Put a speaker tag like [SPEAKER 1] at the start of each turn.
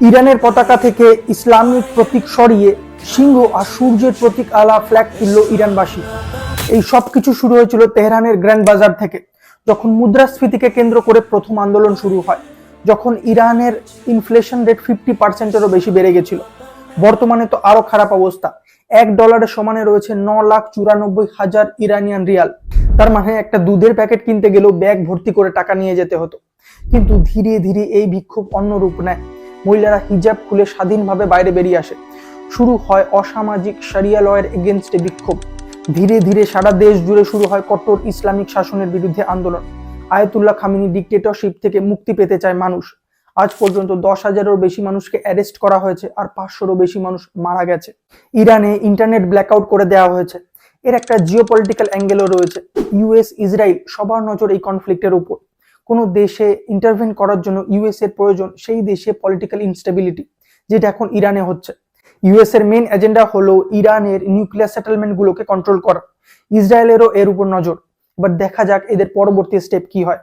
[SPEAKER 1] ইরানের পতাকা থেকে ইসলামিক প্রতীক সরিয়ে সিংহ আর সূর্যের প্রতীক আলা ফ্ল্যাগ তুলল ইরানবাসী। এই সবকিছু শুরু হয়েছিল তেহরানের গ্র্যান্ড বাজার থেকে, যখন মুদ্রাস্ফীতিকে কেন্দ্র করে প্রথম আন্দোলন শুরু হয়, যখন ইরানের ইনফ্লেশন রেট 50%-এরও বেশি বেড়ে গেছিল। বর্তমানে তো আরো খারাপ অবস্থা। $1 সমানে রয়েছে 9,94,000 ইরানিয়ান রিয়াল। তার মানে একটা দুধের প্যাকেট কিনতে গেলেও ব্যাগ ভর্তি করে টাকা নিয়ে যেতে হতো। কিন্তু ধীরে ধীরে এই বিক্ষোভ অন্য রূপ নেয়। মহিলারা হিজাব খুলে স্বাধীনভাবে বাইরে বেরিয়ে আসে। শুরু হয় অসামাজিক শরিয়া লয়ের এগেনস্টে বিক্ষোভ। ধীরে ধীরে সারা দেশ জুড়ে শুরু হয় কট্টর ইসলামিক শাসনের বিরুদ্ধে আন্দোলন। আয়াতুল্লাহ খামেনি ডিক্টেটরশিপ থেকে মুক্তি পেতে চায় মানুষ। আজ পর্যন্ত 10,000-এরও বেশি মানুষকে অ্যারেস্ট করা হয়েছে আর 500-রও বেশি মানুষ মারা গেছে। ইরানে ইন্টারনেট ব্ল্যাকআউট করে দেওয়া হয়েছে। এর একটা জিওপলিটিক্যাল অ্যাঙ্গেলও রয়েছে। ইউএস ইসরায়েল সবার নজর এই কনফ্লিক্টের উপর। কোনো দেশে ইন্টারভেন করার জন্য ইউএস এর প্রয়োজন সেই দেশে পলিটিক্যাল ইনস্টেবিলিটি, যেটা এখন ইরানে হচ্ছে। ইউএস এর মেইন এজেন্ডা হলো ইরানের নিউক্লিয়ার সেটেলমেন্ট গুলোকে কন্ট্রোল করা। ইসরায়েলেরও এর উপর নজর। এবার দেখা যাক এদের পরবর্তী স্টেপ কি হয়।